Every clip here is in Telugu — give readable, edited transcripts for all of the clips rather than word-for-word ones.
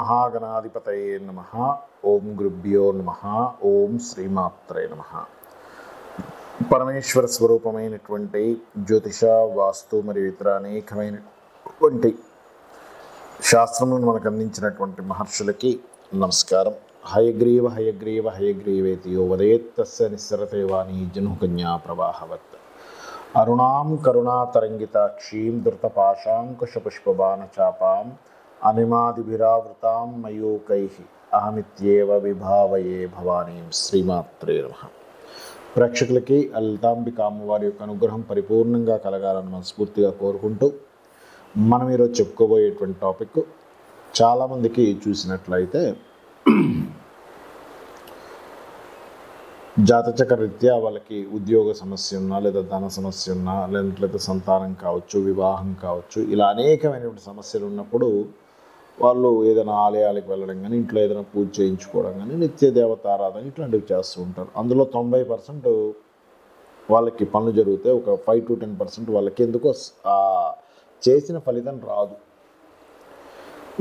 మహాగణాధిపతయే నమః. ఓం గురుభ్యో నమః. ఓం శ్రీమాత్రే నమః. పరమేశ్వర స్వరూపమైనటువంటి జ్యోతిష, వాస్తు మరియు ఇతర అనేకమైనటువంటి శాస్త్రములను మనకు అందించినటువంటి మహర్షులకి నమస్కారం. హయగ్రీవ హయగ్రీవ హయగ్రీవేతి యో వదేత్తస్య నిస్సరతే వాణీ జనుకన్యా ప్రవాహవత్. అరుణాం కరుణాతరంగితాక్షీం ధృతపాశాంకుశపుష్పబాణచాపాం అనిమాదిభిరావృతాం మయూకైః అహమిత్యేవ విభావయే భవానీం. శ్రీమాత్రే నమః. ప్రేక్షకులకి లలితాంబిక అమ్మవారి యొక్క అనుగ్రహం పరిపూర్ణంగా కలగాలని మనస్ఫూర్తిగా కోరుకుంటూ మనం ఈరోజు చెప్పుకోబోయేటువంటి టాపిక్ చాలామందికి చూసినట్లయితే జాతచక్ర రీత్యా వాళ్ళకి ఉద్యోగ సమస్య ఉన్నా, లేదా ధన సమస్య ఉన్నా, లేదంటే సంతానం కావచ్చు, వివాహం కావచ్చు, ఇలా అనేకమైనటువంటి సమస్యలు ఉన్నప్పుడు వాళ్ళు ఏదైనా ఆలయాలకు వెళ్ళడం కానీ, ఇంట్లో ఏదైనా పూజ చేయించుకోవడం కానీ, నిత్య దేవతారాధన ఇట్లాంటివి చేస్తూ ఉంటారు. అందులో 90% వాళ్ళకి పనులు జరుగుతాయి. ఒక 5 to 10% వాళ్ళకి ఎందుకో చేసిన ఫలితం రాదు.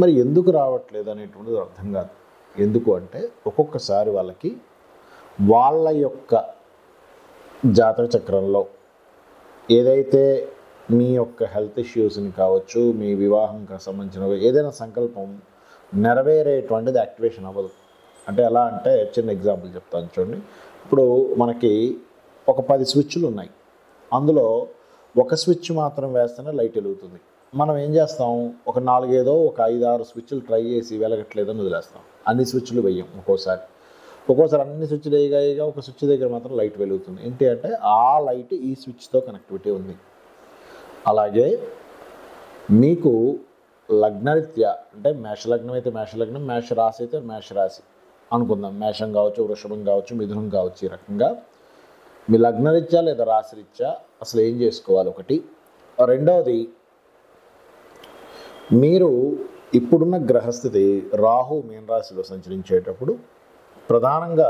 మరి ఎందుకు రావట్లేదు అనేటువంటిది అర్థం కాదు. ఎందుకు అంటే ఒక్కొక్కసారి వాళ్ళకి వాళ్ళ యొక్క జాతక చక్రంలో ఏదైతే మీ యొక్క హెల్త్ ఇష్యూస్ని కావచ్చు, మీ వివాహంకి సంబంధించిన ఏదైనా సంకల్పం నెరవేరేటువంటిది యాక్టివేషన్ అవ్వదు. అంటే ఎలా అంటే చిన్న ఎగ్జాంపుల్ చెప్తాను చూడండి. ఇప్పుడు మనకి ఒక 10 స్విచ్లు ఉన్నాయి. అందులో ఒక స్విచ్ మాత్రం వేస్తేనే లైట్ వెలుగుతుంది. మనం ఏం చేస్తాం, ఒక 5-6 స్విచ్లు ట్రై చేసి వెలగట్లేదని వదిలేస్తాం. అన్ని స్విచ్లు వేయం. ఒక్కోసారి అన్ని స్విచ్లు వేయగా ఒక స్విచ్ దగ్గర మాత్రం లైట్ వెలుగుతుంది. ఏంటి అంటే ఆ లైట్ ఈ స్విచ్తో కనెక్టివిటీ ఉంది. అలాగే మీకు లగ్నరీత్యా అంటే మేషలగ్నం అయితే మేషలగ్నం, మేష రాశి అయితే మేష రాశి అనుకుందాం. మేషం కావచ్చు, వృషభం కావచ్చు, మిథునం కావచ్చు. ఈ రకంగా మీ లగ్నరీత్యా లేదా రాశిరీత్యా అసలు ఏం చేసుకోవాలి ఒకటి. రెండవది, మీరు ఇప్పుడున్న గ్రహస్థితి రాహు మీన రాశిలో సంచరించేటప్పుడు ప్రధానంగా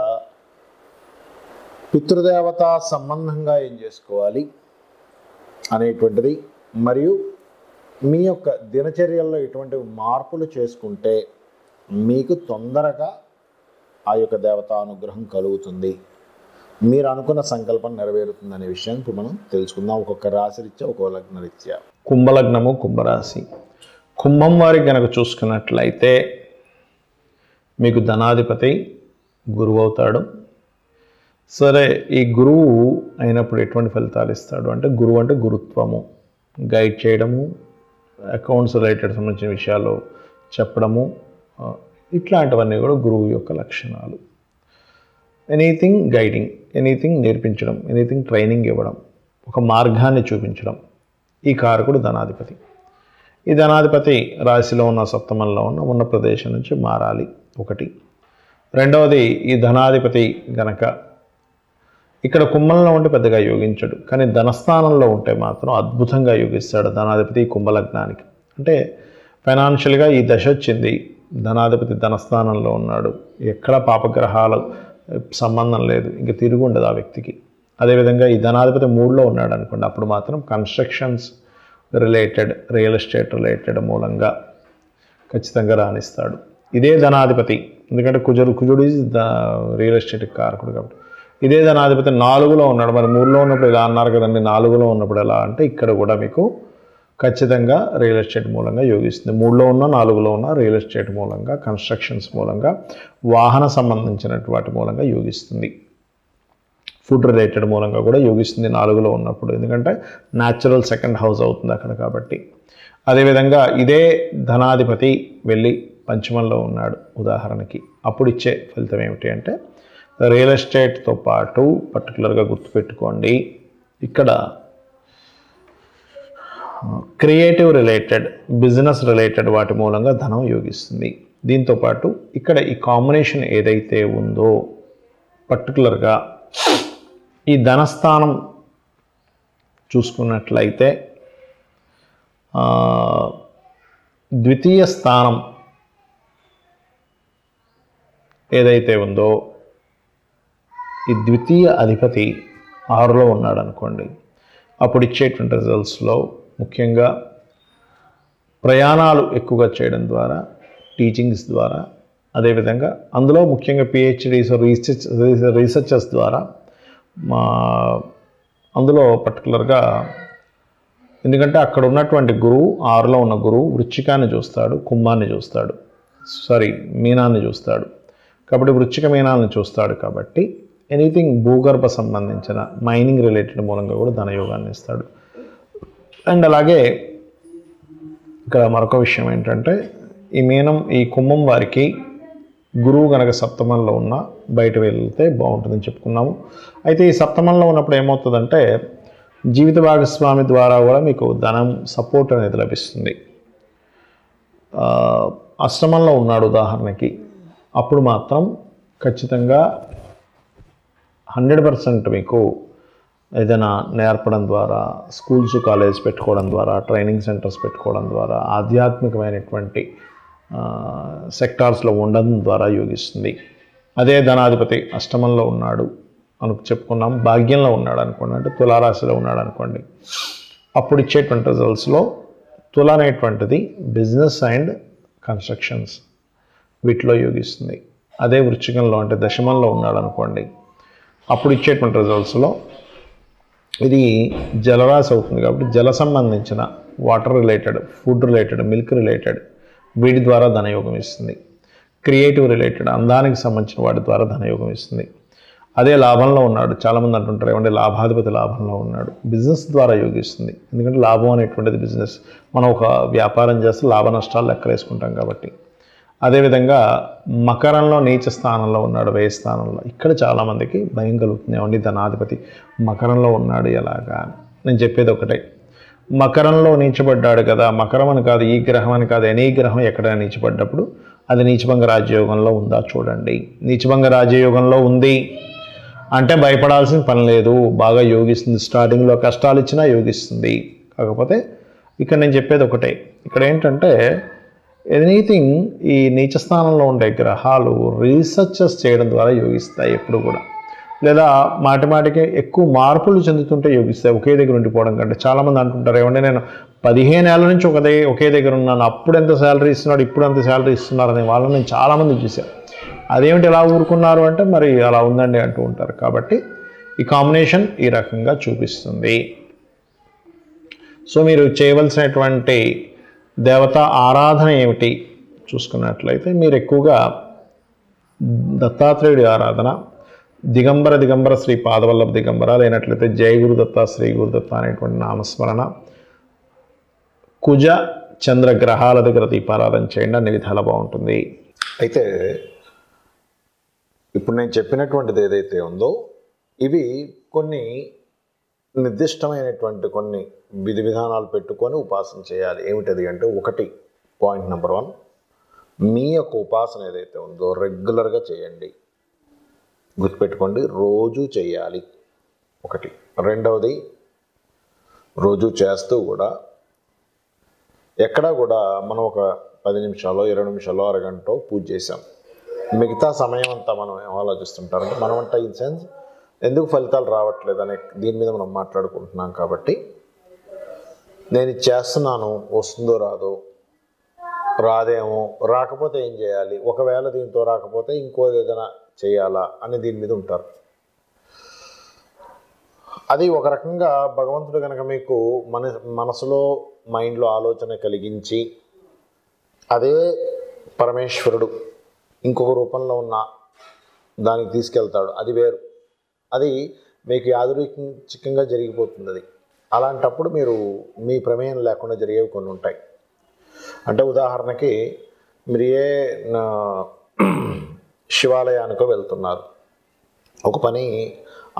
పితృదేవత సంబంధంగా ఏం చేసుకోవాలి అనేటువంటిది, మరియు మీ యొక్క దినచర్యల్లో ఎటువంటి మార్పులు చేసుకుంటే మీకు తొందరగా ఆ యొక్క దేవతా అనుగ్రహం కలుగుతుంది, మీరు అనుకున్న సంకల్పం నెరవేరుతుంది అనే విషయాన్ని ఇప్పుడు మనం తెలుసుకుందాం. ఒక్కొక్క రాశి రీత్యా, ఒక్కొక్క లగ్న రీత్యా. కుంభలగ్నము, కుంభరాశి. కుంభం వారికి కనుక చూసుకున్నట్లయితే మీకు ధనాధిపతి గురువు అవుతాడు. సరే, ఈ గురువు అయినప్పుడు ఎటువంటి ఫలితాలు ఇస్తాడు అంటే, గురువు అంటే గురుత్వము, గైడ్ చేయడము, అకౌంట్స్ రిలేటెడ్ సంబంధించిన విషయాలు చెప్పడము, ఇట్లాంటివన్నీ కూడా గురువు యొక్క లక్షణాలు. ఎనీథింగ్ గైడింగ్, ఎనీథింగ్ నేర్పించడం, ఎనీథింగ్ ట్రైనింగ్ ఇవ్వడం, ఒక మార్గాన్ని చూపించడం. ఈ కారకుడు ధనాధిపతి. ఈ ధనాధిపతి రాశిలో ఉన్న, సప్తమంలో ఉన్న ప్రదేశం నుంచి మారాలి ఒకటి. రెండవది, ఈ ధనాధిపతి గనక ఇక్కడ కుంభంలో ఉంటే పెద్దగా యోగించడు, కానీ ధనస్థానంలో ఉంటే మాత్రం అద్భుతంగా యోగిస్తాడు ధనాధిపతి కుంభలగ్నానికి. అంటే ఫైనాన్షియల్గా ఈ దశ వచ్చింది, ధనాధిపతి ధనస్థానంలో ఉన్నాడు, ఎక్కడ పాపగ్రహాలు సంబంధం లేదు, ఇంకా తిరుగు ఉండదు ఆ వ్యక్తికి. అదేవిధంగా ఈ ధనాధిపతి 3లో ఉన్నాడు అనుకోండి, అప్పుడు మాత్రం constructions related, real estate related మూలంగా ఖచ్చితంగా రాణిస్తాడు. ఇదే ధనాధిపతి, ఎందుకంటే కుజుడు ఈజ్ రియల్ ఎస్టేట్ కారకుడు కాబట్టి, ఇదే ధనాధిపతి 4లో ఉన్నాడు. మరి 3లో ఉన్నప్పుడు ఇలా అన్నారు కదండి, 4లో ఉన్నప్పుడు ఎలా అంటే ఇక్కడ కూడా మీకు ఖచ్చితంగా రియల్ ఎస్టేట్ మూలంగా యోగిస్తుంది. 3లో ఉన్న, 4లో ఉన్న రియల్ ఎస్టేట్ మూలంగా, కన్స్ట్రక్షన్స్ మూలంగా, వాహన సంబంధించినటువంటి వాటి మూలంగా యోగిస్తుంది. ఫుడ్ రిలేటెడ్ మూలంగా కూడా యోగిస్తుంది 4లో ఉన్నప్పుడు, ఎందుకంటే న్యాచురల్ సెకండ్ హౌస్ అవుతుంది అక్కడ కాబట్టి. అదేవిధంగా ఇదే ధనాధిపతి వెళ్ళి పంచమంలో ఉన్నాడు ఉదాహరణకి, అప్పుడు ఇచ్చే ఫలితం ఏమిటి అంటే, రియల్ ఎస్టేట్తో పాటు పర్టికులర్గా గుర్తుపెట్టుకోండి, ఇక్కడ క్రియేటివ్ రిలేటెడ్, బిజినెస్ రిలేటెడ్ వాటి మూలంగా ధనం యోగిస్తుంది. దీంతోపాటు ఇక్కడ ఈ కాంబినేషన్ ఏదైతే ఉందో, పర్టికులర్గా ఈ ధనస్థానం చూసుకున్నట్లయితే ద్వితీయ స్థానం ఏదైతే ఉందో, ఈ ద్వితీయ అధిపతి 6లో ఉన్నాడు అనుకోండి, అప్పుడు ఇచ్చేటువంటి రిజల్ట్స్లో ముఖ్యంగా ప్రయాణాలు ఎక్కువగా చేయడం ద్వారా టీచింగ్స్ ద్వారా, అదేవిధంగా అందులో ముఖ్యంగా పిహెచ్డీస్ రీసెర్చర్స్ ద్వారా అందులో పర్టికులర్గా ఎందుకంటే అక్కడ ఉన్నటువంటి గురువు 6లో ఉన్న గురువు వృశ్చికాన్ని చూస్తాడు, కుంభాన్ని చూస్తాడు, మీనాన్ని చూస్తాడు. కాబట్టి వృశ్చిక మీనాన్ని చూస్తాడు కాబట్టి ఎనీథింగ్ భూగర్భ సంబంధించిన మైనింగ్ రిలేటెడ్ మూలంగా కూడా ధనయోగాన్ని ఇస్తాడు. అండ్ అలాగే ఇక్కడ మరొక విషయం ఏంటంటే ఈ కుంభం వారికి గురువు కనుక సప్తమంలో ఉన్న బయట వెళ్తే బాగుంటుందని చెప్పుకున్నాము. అయితే ఈ సప్తమంలో ఉన్నప్పుడు ఏమవుతుందంటే జీవిత భాగస్వామి ద్వారా కూడా మీకు ధనం సపోర్ట్ అనేది లభిస్తుంది. అష్టమంలో ఉన్నాడు ఉదాహరణకి, అప్పుడు మాత్రం ఖచ్చితంగా 100% మీకు ఏదైనా నేర్పడం ద్వారా, స్కూల్స్ కాలేజ్ పెట్టుకోవడం ద్వారా, ట్రైనింగ్ సెంటర్స్ పెట్టుకోవడం ద్వారా, ఆధ్యాత్మికమైనటువంటి సెక్టార్స్లో ఉండడం ద్వారా యోగిస్తుంది. అదే ధనాధిపతి అష్టమంలో ఉన్నాడు చెప్పుకున్నాం, భాగ్యంలో ఉన్నాడు అనుకోండి, అంటే తులారాశిలో ఉన్నాడు అనుకోండి, అప్పుడు ఇచ్చేటువంటి రిజల్ట్స్లో తుల అనేటువంటిది బిజినెస్ అండ్ కన్స్ట్రక్షన్స్ వీటిలో యోగిస్తుంది. అదే వృశ్చికంలో అంటే దశమంలో ఉన్నాడు అనుకోండి, అప్పుడు ఇచ్చేటువంటి రిజల్ట్స్లో ఇది జలరాశి అవుతుంది కాబట్టి జల సంబంధించిన water related, food related, milk related వీటి ద్వారా ధనయోగం ఇస్తుంది. క్రియేటివ్ రిలేటెడ్ అందానికి సంబంధించిన వాటి ద్వారా ధనయోగం ఇస్తుంది. అదే లాభంలో ఉన్నాడు, చాలామంది అంటుంటారు ఏమంటే లాభాధిపతి లాభంలో ఉన్నాడు, బిజినెస్ ద్వారా యోగిస్తుంది. ఎందుకంటే లాభం అనేటువంటిది బిజినెస్, మనం ఒక వ్యాపారం చేస్తే లాభ నష్టాలు లెక్కలేసుకుంటాం కాబట్టి. అదేవిధంగా మకరంలో నీచ స్థానంలో ఉన్నాడు, వ్యయ స్థానంలో, ఇక్కడ చాలామందికి భయం కలుగుతుంది, ఏమండి ధనాధిపతి మకరంలో ఉన్నాడు ఎలాగా. నేను చెప్పేది ఒకటే, మకరంలో నీచబడ్డాడు కదా, మకరం అని కాదు, ఈ గ్రహం అని కాదు, ఎనీ గ్రహం ఎక్కడైనా నీచబడ్డప్పుడు అది నీచభంగ రాజయోగంలో ఉందా చూడండి. నీచభంగ రాజయోగంలో ఉంది అంటే భయపడాల్సిన పని లేదు, బాగా యోగిస్తుంది. స్టార్టింగ్లో కష్టాలు ఇచ్చినా యోగిస్తుంది. కాకపోతే ఇక్కడ నేను చెప్పేది ఒకటే, ఇక్కడ ఏంటంటే ఎనీథింగ్ ఈ నీచ స్థానంలో ఉండే గ్రహాలు రీసెర్చెస్ చేయడం ద్వారా యోగిస్తాయి ఎప్పుడు కూడా, లేదా మాటిమాటికి ఎక్కువ మార్పులు చెందుతుంటే యోగిస్తాయి, ఒకే దగ్గర ఉండిపోవడం కంటే. చాలామంది అంటుంటారు ఏమంటే నేను 15 ఏళ్ళ నుంచి ఒకే దగ్గర ఉన్నాను, అప్పుడు ఎంత శాలరీ ఇస్తున్నాడు, ఇప్పుడు ఎంత శాలరీ ఇస్తున్నారు అనే వాళ్ళని నేను చాలామంది చూశాను. అదేమిటి ఎలా ఊరుకున్నారు అంటే మరి అలా ఉందండి అంటూ ఉంటారు. కాబట్టి ఈ కాంబినేషన్ ఈ రకంగా చూపిస్తుంది. సో మీరు చేయవలసినటువంటి దేవతా ఆరాధన ఏమిటి చూసుకున్నట్లయితే మీరు ఎక్కువగా దత్తాత్రేయుడి ఆరాధన, దిగంబర శ్రీ పాదవల్లభ దిగంబర, లేనట్లయితే జయ గురుదత్త శ్రీ గురుదత్త అనేటువంటి నామస్మరణ, కుజ చంద్ర గ్రహాల దగ్గర దీపారాధన చేయండి, అన్ని విధాలా బాగుంటుంది. అయితే ఇప్పుడు నేను చెప్పినటువంటిది ఏదైతే ఉందో ఇవి కొన్ని నిర్దిష్టమైనటువంటి కొన్ని విధి విధానాలు పెట్టుకొని ఉపాసన చేయాలి. ఏమిటది అంటే, ఒకటి పాయింట్ నెంబర్ 1, మీ యొక్క ఉపాసన ఏదైతే ఉందో రెగ్యులర్గా చేయండి, గుర్తుపెట్టుకోండి, రోజు చేయాలి ఒకటి. రెండవది, రోజు చేస్తూ కూడా ఎక్కడా కూడా మనం ఒక 10 నిమిషాలు 20 నిమిషాలు అరగంట పూజ చేసాం, మిగతా సమయం అంతా మనం ఏం ఆలోచిస్తుంటారంటే మనం అంట ఇన్ సెన్స్ ఎందుకు ఫలితాలు రావట్లేదు అనే దీని మీద మనం మాట్లాడుకుంటున్నాం. కాబట్టి నేను ఇది చేస్తున్నాను, వస్తుందో రాదో, రాదేమో, రాకపోతే ఏం చేయాలి, ఒకవేళ దీంతో రాకపోతే ఇంకోది ఏదైనా చేయాలా అని దీని మీద ఉంటారు. అది ఒక రకంగా భగవంతుడు కనుక మీకు మనసులో మైండ్లో ఆలోచన కలిగించి అదే పరమేశ్వరుడు ఇంకొక రూపంలో ఉన్న దానికి తీసుకెళ్తాడు, అది వేరు, అది మీకు యాదృచ్ఛికంగా జరిగిపోతుంది. అది అలాంటప్పుడు మీరు మీ ప్రమేయం లేకుండా జరిగేవి కొన్ని ఉంటాయి. అంటే ఉదాహరణకి మీరు శివాలయానికో వెళ్తున్నారు, ఒక పని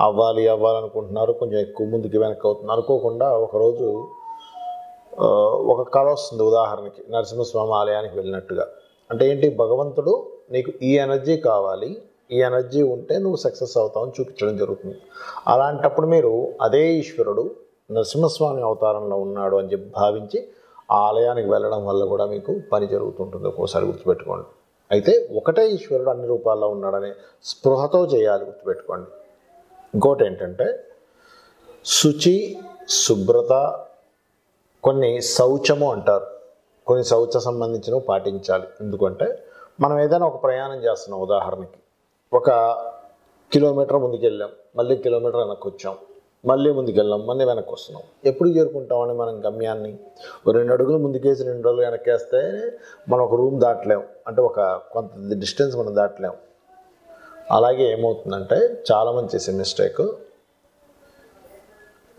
అవ్వాలనుకుంటున్నారు, కొంచెం ఎక్కువ ముందుకు వెనక్కి అవుతున్నారు, అనుకోకుండా ఒకరోజు ఒక కళ వస్తుంది. ఉదాహరణకి నరసింహస్వామి ఆలయానికి వెళ్ళినట్టుగా. అంటే ఏంటి, భగవంతుడు నీకు ఈ ఎనర్జీ కావాలి, ఈ ఎనర్జీ ఉంటే నువ్వు సక్సెస్ అవుతావని చూపించడం జరుగుతుంది. అలాంటప్పుడు మీరు అదే ఈశ్వరుడు నరసింహస్వామి అవతారంలో ఉన్నాడు అని చెప్పి భావించి ఆ ఆలయానికి వెళ్ళడం వల్ల కూడా మీకు పని జరుగుతుంటుంది. ఒక్కోసారి గుర్తుపెట్టుకోండి. అయితే ఒకటే ఈశ్వరుడు అన్ని రూపాల్లో ఉన్నాడనే స్పృహతో చేయాలి, గుర్తుపెట్టుకోండి. ఇంకోటి ఏంటంటే శుచి, శుభ్రత, కొన్ని శౌచము అంటారు. కొన్ని శౌచ సంబంధించినవి పాటించాలి. ఎందుకంటే మనం ఏదైనా ఒక ప్రయాణం చేస్తున్నాం, ఉదాహరణకి 1 కిలోమీటర్ ముందుకెళ్ళాం, మళ్ళీ కిలోమీటర్ వెనక్కి వచ్చాం, మళ్ళీ ముందుకెళ్ళాం, మళ్ళీ వెనక్కి వస్తున్నాం. ఎప్పుడు చేరుకుంటామని మనం గమ్యాన్ని 2 అడుగులు ముందుకేసి 2 అడుగులు వెనక్కేస్తే మనం ఒక రూమ్ దాటలేం, అంటే ఒక కొంత డిస్టెన్స్ మనం దాటలేం. అలాగే ఏమవుతుందంటే చాలామంది చేసే మిస్టేక్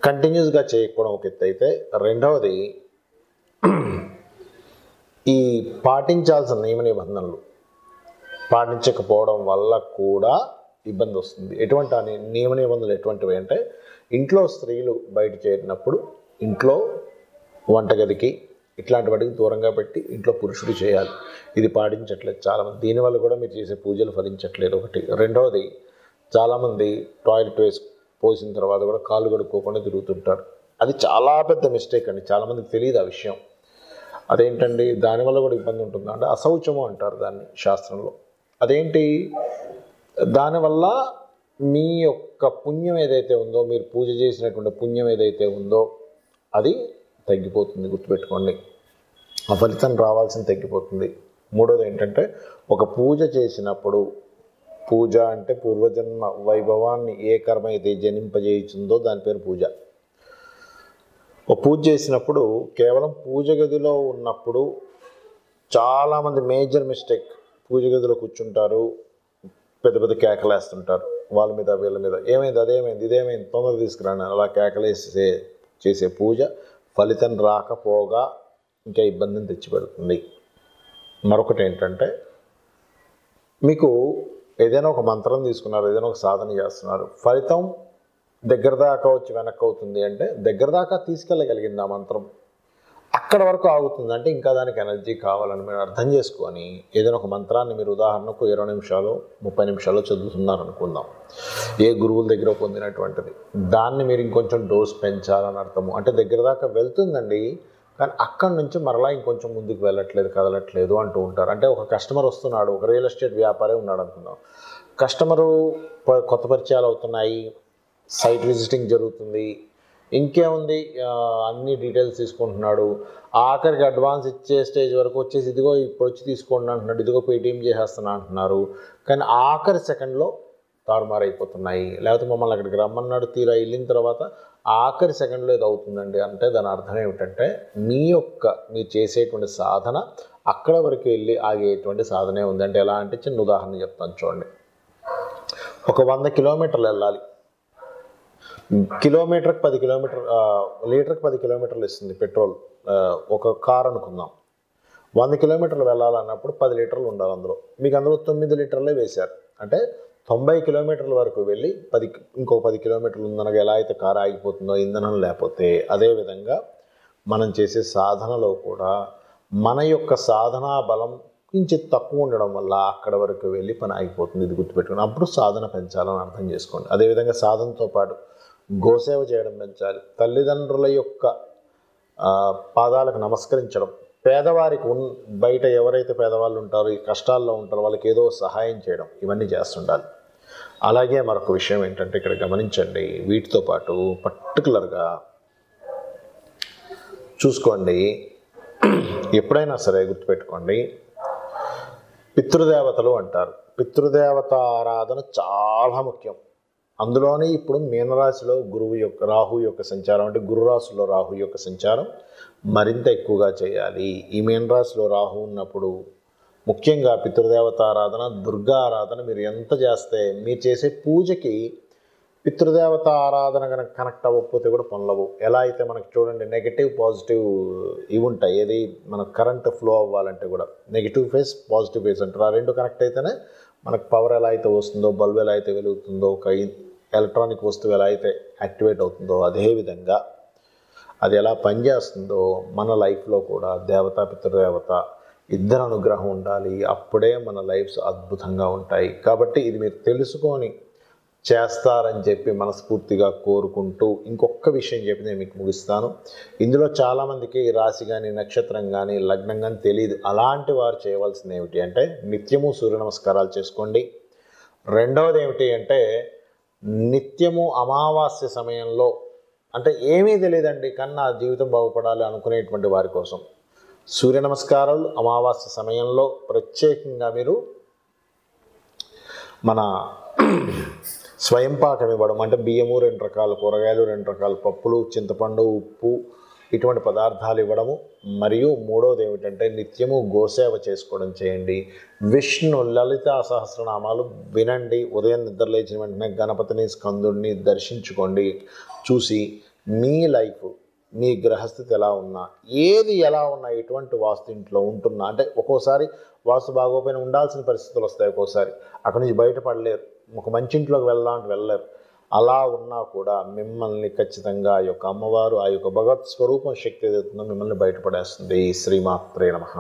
కంటిన్యూస్గా చేయకపోవడం ఒక ఎత్తు అయితే, రెండవది ఈ పాటించాల్సిన నియమ నిబంధనలు పాటించకపోవడం వల్ల కూడా ఇబ్బంది వస్తుంది. ఎటువంటి నియమ నిబంధనలు ఎటువంటివి అంటే, ఇంట్లో స్త్రీలు బయట చేరినప్పుడు ఇంట్లో వంటగదికి ఇట్లాంటి వాటికి దూరంగా పెట్టి ఇంట్లో పురుషుడు చేయాలి. ఇది పాటించట్లేదు చాలామంది. దీనివల్ల కూడా మీరు చేసే పూజలు ఫలించట్లేదు ఒకటి. రెండవది, చాలామంది టాయిలెట్ పోసిన తర్వాత కూడా కాళ్ళు కడుక్కోకుండా తిరుగుతుంటారు. అది చాలా పెద్ద మిస్టేక్ అండి, చాలామందికి తెలియదు ఆ విషయం. అదేంటండి, దానివల్ల కూడా ఇబ్బంది ఉంటుందా అంటే అశౌచము అంటారు దాన్ని శాస్త్రంలో. అదేంటి, దానివల్ల మీ యొక్క పుణ్యం ఏదైతే ఉందో, మీరు పూజ చేసినటువంటి పుణ్యం ఏదైతే ఉందో అది తగ్గిపోతుంది, గుర్తుపెట్టుకోండి. ఆ ఫలితం రావాల్సింది తగ్గిపోతుంది. మూడోది ఏంటంటే, ఒక పూజ చేసినప్పుడు, పూజ అంటే పూర్వజన్మ వైభవాన్ని ఏ కర్మ అయితే జనింపజేయుచుందో దాని పేరు పూజ. ఒక పూజ చేసినప్పుడు కేవలం పూజ గదిలో ఉన్నప్పుడు చాలామంది మేజర్ మిస్టేక్, పూజ గదిలో కూర్చుంటారు, పెద్ద పెద్ద కేకలేస్తుంటారు, వాళ్ళ మీద వీళ్ళ మీద, ఏమైంది అదేమైంది ఇదేమైంది తొందర తీసుకురాను, అలా కేకలేసే చేసే పూజ ఫలితం రాకపోగా ఇంకా ఇబ్బందిని తెచ్చిపెడుతుంది. మరొకటి ఏంటంటే, మీకు ఏదైనా ఒక మంత్రం తీసుకున్నారు, ఏదైనా ఒక సాధన చేస్తున్నారు, ఫలితం దగ్గర దాకా వచ్చి వెనక్కి అవుతుంది అంటే దగ్గర దాకా తీసుకెళ్ళగలిగింది ఆ మంత్రం, అక్కడ వరకు ఆగుతుంది అంటే ఇంకా దానికి ఎనర్జీ కావాలని మీరు అర్థం చేసుకొని ఏదైనా ఒక మంత్రాన్ని మీరు ఉదాహరణకు 20 నిమిషాలు 30 నిమిషాలు చదువుతున్నారు అనుకుందాం, ఏ గురువుల దగ్గర పొందినటువంటిది, దాన్ని మీరు ఇంకొంచెం డోస్ పెంచాలని అర్థము. అంటే దగ్గర దాకా వెళ్తుందండి, కానీ అక్కడి నుంచి మరలా ఇంకొంచెం ముందుకు వెళ్ళట్లేదు, కదలట్లేదు అంటూ ఉంటారు. అంటే ఒక కస్టమర్ వస్తున్నాడు, ఒక రియల్ ఎస్టేట్ వ్యాపారి ఉన్నాడు అనుకుందాం, కస్టమరు కొత్త పరిచయాలు అవుతున్నాయి, సైట్ విజిటింగ్ జరుగుతుంది, ఇంకేముంది అన్ని డీటెయిల్స్ తీసుకుంటున్నాడు, ఆఖరికి అడ్వాన్స్ ఇచ్చే స్టేజ్ వరకు వచ్చేసి ఇదిగో ఇప్పుడు వచ్చి తీసుకోండి అంటున్నాడు, ఇదిగో పేటీఎం చేసేస్తున్నా అంటున్నారు, కానీ ఆఖరి సెకండ్లో తారుమారు అయిపోతున్నాయి. లేకపోతే మమ్మల్ని అక్కడికి రమ్మన్నాడు, తీరా వెళ్ళిన తర్వాత ఆఖరి సెకండ్లో ఇది అవుతుందండి. అంటే దాని అర్థం ఏమిటంటే, మీరు చేసేటువంటి సాధన అక్కడ వరకు వెళ్ళి ఆగేటువంటి సాధనే ఉంది. అంటే ఎలా అంటే, చిన్న ఉదాహరణ చెప్తాను చూడండి. ఒక 100 కిలోమీటర్లు వెళ్ళాలి, కిలోమీటర్కి 10 కిలోమీటర్ లీటర్కి 10 కిలోమీటర్లు ఇస్తుంది పెట్రోల్, ఒక కార్ అనుకుందాం. 100 కిలోమీటర్లు వెళ్ళాలన్నప్పుడు 10 లీటర్లు ఉండాలి అందులో, మీకు అందులో 9 లీటర్లే వేశారు. అంటే 90 కిలోమీటర్ల వరకు వెళ్ళి ఇంకో 10 కిలోమీటర్లు ఉందనగా ఎలా అయితే కారు ఆగిపోతుందో ఇంధనం లేకపోతే, అదేవిధంగా మనం చేసే సాధనలో కూడా మన యొక్క సాధనా బలం కొంచెం తక్కువ ఉండడం వల్ల అక్కడ వరకు వెళ్ళి పని ఆగిపోతుంది. ఇది గుర్తుపెట్టుకుని అప్పుడు సాధన పెంచాలని అర్థం చేసుకోండి. అదేవిధంగా సాధనతో పాటు గోసేవ చేయడం పెంచాలి, తల్లిదండ్రుల యొక్క పాదాలకు నమస్కరించడం, పేదవారికి బయట ఎవరైతే పేదవాళ్ళు ఉంటారో, ఈ కష్టాల్లో ఉంటారో వాళ్ళకి ఏదో సహాయం చేయడం, ఇవన్నీ చేస్తుండాలి. అలాగే మరొక విషయం ఏంటంటే, ఇక్కడ గమనించండి, వీటితో పాటు పర్టికులర్గా చూసుకోండి, ఎప్పుడైనా సరే గుర్తుపెట్టుకోండి, పితృదేవతలు అంటారు. పితృదేవత ఆరాధన చాలా ముఖ్యం. అందులోనే ఇప్పుడు మీనరాశిలో రాహు యొక్క సంచారం, అంటే గురు రాశిలో రాహు యొక్క సంచారం మరింత ఎక్కువగా చేయాలి. ఈ మీనరాశిలో రాహు ఉన్నప్పుడు ముఖ్యంగా పితృదేవత ఆరాధన, దుర్గా ఆరాధన మీరు ఎంత చేస్తే, మీరు చేసే పూజకి పితృదేవత ఆరాధన కనుక కనెక్ట్ అవ్వకపోతే కూడా పనులవు. ఎలా అయితే మనకు చూడండి, నెగిటివ్ పాజిటివ్ ఇవి ఉంటాయి, ఏది మన కరెంట్ ఫ్లో అవ్వాలంటే కూడా నెగిటివ్ ఫేస్ పాజిటివ్ ఫేస్ అంటారు. ఆ రెండు కనెక్ట్ అయితేనే మనకు పవర్ ఎలా అయితే వస్తుందో, బల్బ్ ఎలా అయితే వెలుగుతుందో, ఒక ఎలక్ట్రానిక్ వస్తువు ఎలా అయితే యాక్టివేట్ అవుతుందో, అదేవిధంగా అది ఎలా పనిచేస్తుందో మన లైఫ్లో కూడా దేవత పితృదేవత ఇద్దరు అనుగ్రహం ఉండాలి. అప్పుడే మన లైఫ్స్ అద్భుతంగా ఉంటాయి. కాబట్టి ఇది మీరు తెలుసుకొని చేస్తారని చెప్పి మనస్ఫూర్తిగా కోరుకుంటూ ఇంకొక విషయం చెప్పి నేను మీకు ముగిస్తాను. ఇందులో చాలామందికి రాశి కానీ నక్షత్రం కానీ లగ్నం కానీ తెలియదు. అలాంటి వారు చేయవలసింది ఏమిటి అంటే, నిత్యము సూర్య నమస్కారాలు చేసుకోండి. రెండవది ఏమిటి అంటే, నిత్యము అమావాస్య సమయంలో, అంటే ఏమీ తెలియదండి కానీ నా జీవితం బాగుపడాలి అనుకునేటువంటి వారి కోసం సూర్య నమస్కారాలు అమావాస్య సమయంలో ప్రత్యేకంగా మీరు మన స్వయంపాకం ఇవ్వడం, అంటే బియ్యము 2 రకాల కూరగాయలు, 2 రకాల పప్పులు, చింతపండు, ఉప్పు, ఇటువంటి పదార్థాలు ఇవ్వడము. మరియు మూడవది ఏమిటంటే నిత్యము గోసేవ చేసుకోవడం చేయండి. విష్ణు లలితా సహస్రనామాలు వినండి. ఉదయం నిద్ర లేచిన వెంటనే గణపతిని, స్కందుడిని దర్శించుకోండి. చూసి మీ లైఫ్, మీ గ్రహస్థితి ఎలా ఉన్నా, ఏది ఎలా ఉన్నా, ఎటువంటి వాస్తు ఇంట్లో ఉంటున్నా, అంటే ఒక్కోసారి వాస్తు బాగోపోయినా ఉండాల్సిన పరిస్థితులు వస్తాయి. ఒక్కోసారి అక్కడి నుంచి బయటపడలేరు, ఒక మంచి ఇంట్లోకి వెళ్దాం అంటే వెళ్ళలేరు. అలా ఉన్నా కూడా మిమ్మల్ని ఖచ్చితంగా ఆ యొక్క అమ్మవారు, ఆ యొక్క భగవత్ స్వరూపం శక్తి ఏదైతుందో మిమ్మల్ని బయటపడేస్తుంది. శ్రీమాత్రే నమః.